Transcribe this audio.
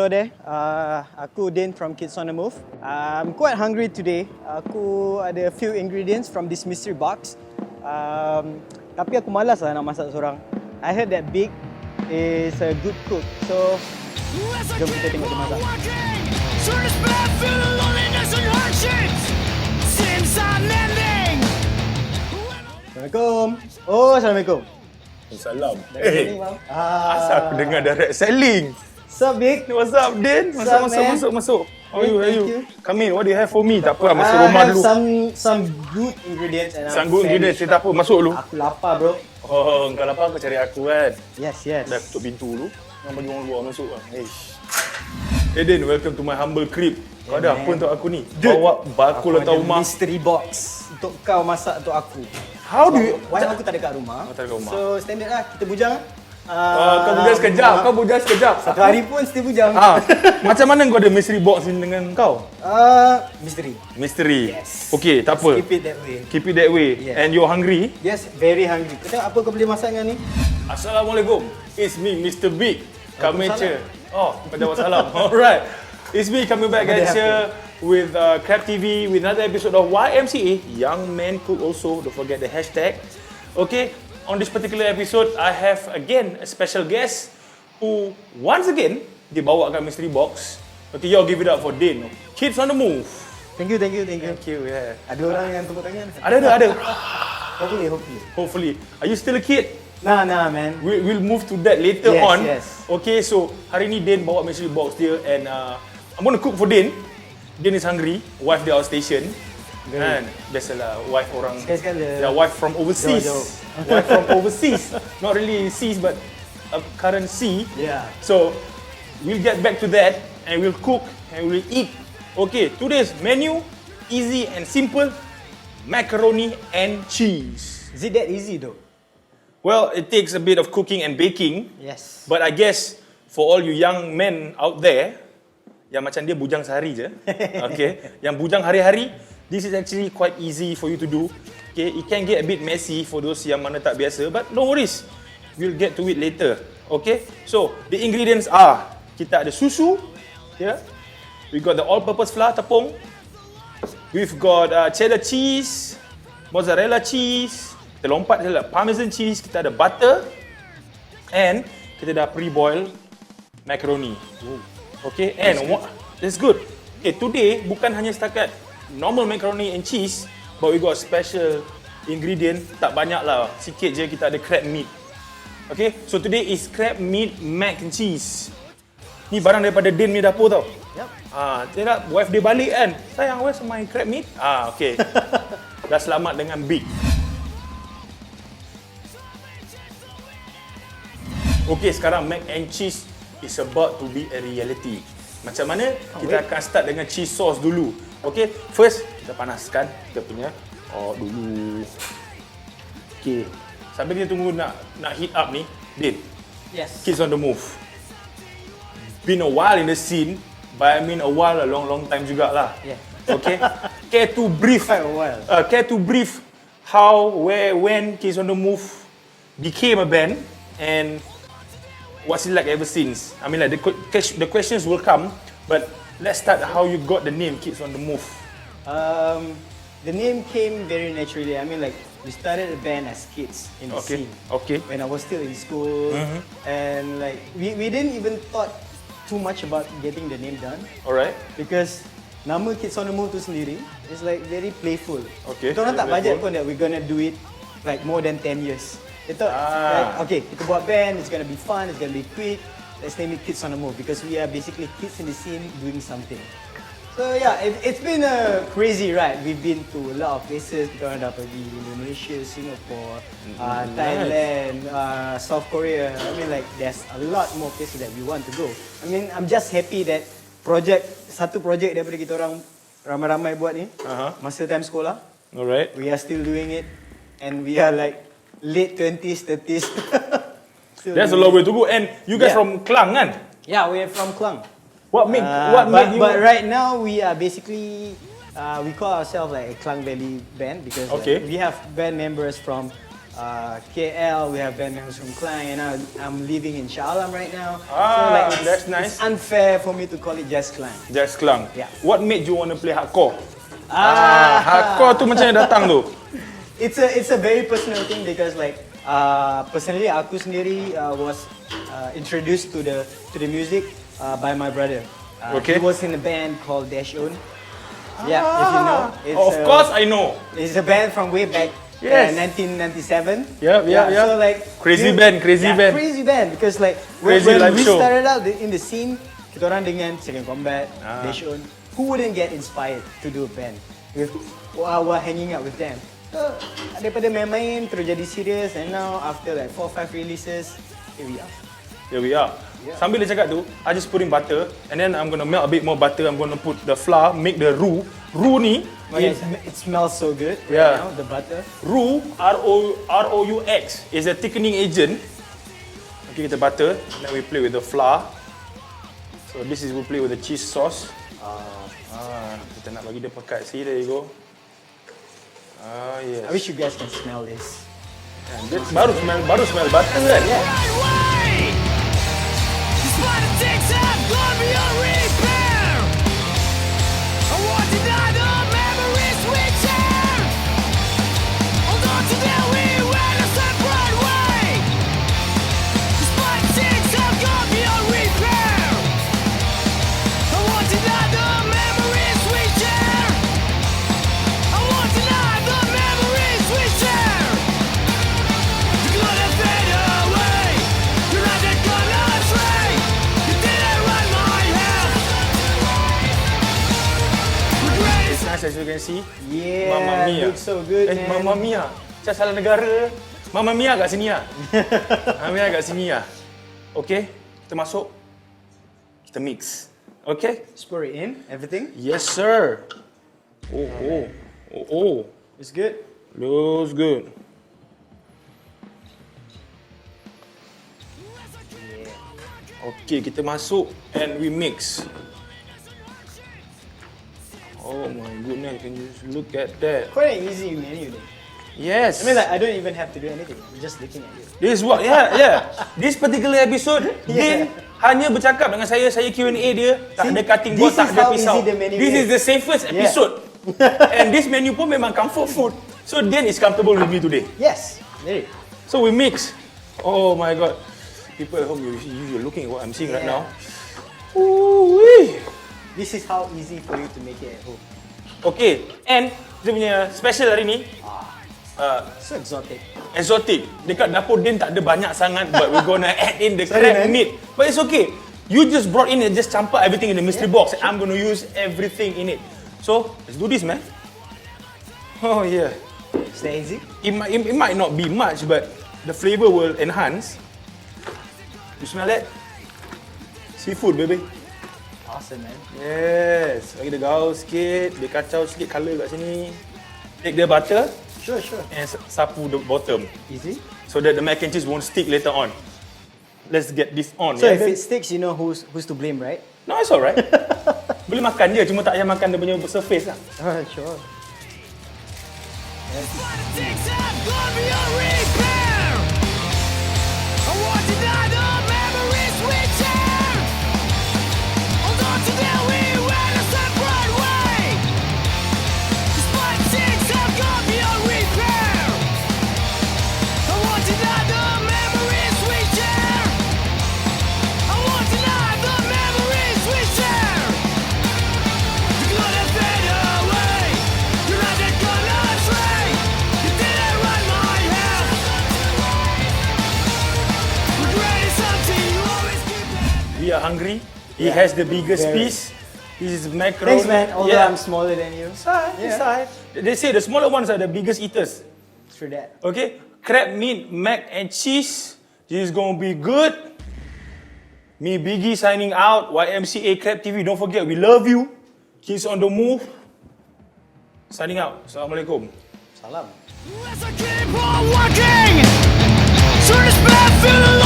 hello there. Aku Din from Kids on the Move. I'm quite hungry today. Aku ada a few ingredients from this mystery box. Tapi aku malas lah nak masak seorang. I heard that Big is a good cook. So, jom kita tengok dia masak. Assalamualaikum. Oh, Assalamualaikum. Salam. Asal aku dengar direct selling. What's up, Big? What's up, Din? Masuk. How are you? Come in. What do you have for me? Tak apa, masuk rumah dulu. Some good ingredients. Some good ingredients. Tak apa, masuk dulu. Aku lapar, bro. Oh, kau lapar kau cari aku kan? Yes. Dah tutup pintu dulu. Yang bagi orang luar masuk kan. Hey Din, welcome to my humble crib. Kau ada apa untuk aku ni? Bawa bakul atau rumah. Mystery box untuk kau masak untuk aku. How do you? Why aku tak ada kat rumah. So standard lah, kita bujang. Kau bujang sekejap. Satu hari pun still bujang. Macam mana kau ada mystery box ni dengan kau? Mystery. Yes. Okay, tak apa. Keep it that way. Yeah. And you're hungry? Yes, very hungry. Kau tengok apa kau boleh masak dengan ni? Assalamualaikum. It's me, Mr. Big. Coming here. Oh, waalaikumsalam. Alright. It's me coming back at you with CRAPTV with another episode of YMCA, Young Men Cook also. Don't forget the hashtag. Okay, on this particular episode, I have again a special guest who once again dibawakan mystery box. Okay, y'all give it up for Din. Kids on the Move. Thank you. Yeah. Ada orang yang tepuk tangan? Ada. Hopefully. Are you still a kid? Nah, man. We'll move to that later on. Yes. Okay, so hari ni Din bawa mystery box dia and I'm going to cook for Din. Din is hungry. Wife dia outstation. Kan? Biasalah wife orang. Sekali-sekali. Wife from overseas. Jauh. Wife from overseas. Not really seas but currency. Yeah. So we'll get back to that and we'll cook and we'll eat. Okay, today's menu easy and simple. Macaroni and cheese. Is it that easy though? Well, it takes a bit of cooking and baking. Yes. But I guess for all you young men out there, yang macam dia bujang sehari je, okay, yang bujang hari-hari, this is actually quite easy for you to do. Okay, it can get a bit messy for those yang mana tak biasa, but no worries, we'll get to it later. Okay, so the ingredients are, kita ada susu, yeah, we got the all-purpose flour tepung, we've got cheddar cheese, mozzarella cheese, kita lompat je lah, parmesan cheese, kita ada butter, and kita dah pre-boil macaroni. Okay, and that's good. Okay, today bukan hanya setakat normal macaroni and cheese, but we got special ingredient, tak banyak lah, sikit je, kita ada crab meat. Okay, so today is crab meat mac and cheese. Ni barang daripada Din ni dapur tau. Yep. Dia nak wife dia balik kan, sayang, where's my crab meat? Okay. Dah selamat dengan Big. Okay, sekarang mac and cheese is about to be a reality. Macam mana? Kita akan start dengan cheese sauce dulu. Okay, first kita panaskan kita punya dulu. Okay, sambil kita tunggu nak heat up ni, Din. Yes. Kids on the Move. Been a while in the scene, but I mean a while, a long time jugalah. Yeah. Okay. Care to brief? Quite a while. Care to brief how, where, when Kids on the Move became a band and what's it like ever since? I mean, like the questions will come, but let's start how you got the name Kids on the Move. The name came very naturally. I mean, like we started a band as kids in the scene. Okay. When I was still in school, and like we didn't even thought too much about getting the name done. Alright. Because nama Kids on the Move tu sendiri is like very playful. Okay. Kita orang tak budget pun that we're gonna do it like more than 10 years. Kita like, okay, kita buat band, it's gonna be fun, it's gonna be quick. Let's name it Kids on the Move because we are basically kids in the scene doing something. So yeah, it's been a crazy ride. We've been to a lot of places. Kita orang dah pergi Indonesia, Singapore, Thailand, South Korea. I mean, like there's a lot more places that we want to go. I mean, I'm just happy that satu project daripada kita orang ramai-ramai buat ni, masa time sekolah. Alright. We are still doing it, and we are like late 20s, 30s. There's a long way to go. And you guys from Klang kan? Yeah, we're from Klang. What made you? But right now we are basically we call ourselves like a Klang Valley band because we have band members from KL, we have band members from Klang, and I'm living in Shah Alam right now. That's nice. It's unfair for me to call it just Klang. Just Klang. Yeah. What made you want to play hardcore? Hardcore tu macam mana datang tu? It's a very personal thing because like personally aku sendiri was introduced to the music by my brother. Okay. He was in a band called Dash On. Yeah, if you know. Of course I know. It's a band from way back. Yes. 1997. Yeah. So like Crazy band. Crazy band because like when we started out in the scene, kita orang dengan Second Combat, Dash On, who wouldn't get inspired to do a band while hanging out with them? So daripada main-main terus jadi serious, and now after like 4 or 5 releases, here we are. Yeah. Sambil dia cakap tu, I just put in butter and then I'm gonna melt a bit more butter. I'm gonna put the flour, make the roux. Roux ni, it smells so good Yeah. right now, the butter. roux, R-O-U-X, is a thickening agent. Okay, kita butter, then we play with the flour. So this is we play with the cheese sauce. Kita nak bagi dia pekat. See, there you go. Yes. I wish you guys can smell this. Baru smell butter kan? As you can see, Yeah, Mamma Mia. looks so good, man. Mamma Mia. Macam salah negara. Mamma Mia kat sini lah. Mamma Mia kat sini lah. Okay, kita masuk. Kita mix. Okay? Just pour it in, everything. Yes, sir. Oh. It's good. Looks good. Okay, kita masuk and we mix. Oh my goodness, can you look at that? Quite an easy menu then. Yes. I mean like I don't even have to do anything. I'm just looking at you. This is what, yeah. This particular episode, Din hanya bercakap dengan saya Q&A dia, tak ada cutting board, tak ada pisau. This is the safest episode. And this menu pun memang comfort food. So Din is comfortable with me today. Yes, there. So we mix. Oh my god. People at home, you're looking at what I'm seeing right now. Ooh-wee. This is how easy for you to make it at home. Okay, and dia punya special hari ni, So exotic. exotic. Dekat dapur Din tak ada banyak sangat, but we're gonna add in the crab meat. But it's okay. You just brought in and just campur everything in the mystery box. I'm gonna use everything in it. So, let's do this, man. Oh yeah. Is that easy? It might not be much, but the flavor will enhance. You smell that? Seafood, baby. Awesome, man. Yes. Bagi dia gaul sikit, dia kacau sikit colour kat sini. Take the butter Sure. and sapu the bottom Easy. so that the mac and cheese won't stick later on. Let's get this on. So yeah? if it sticks, you know who's to blame, right? No, it's alright. Boleh makan je, cuma tak payah makan dia punya surface lah. Sure. We are hungry. He has the biggest piece. This is macaroni. Thanks, man. Although I'm smaller than you. It's alright. They say the smaller ones are the biggest eaters. True that. Okay, crab meat, mac and cheese. This is gonna be good. Me, Biggie, signing out. YMCA CRAPTV. Don't forget, we love you. Kids on the move. Signing out. Assalamualaikum. Salam. As I keep on walking through this path, feeling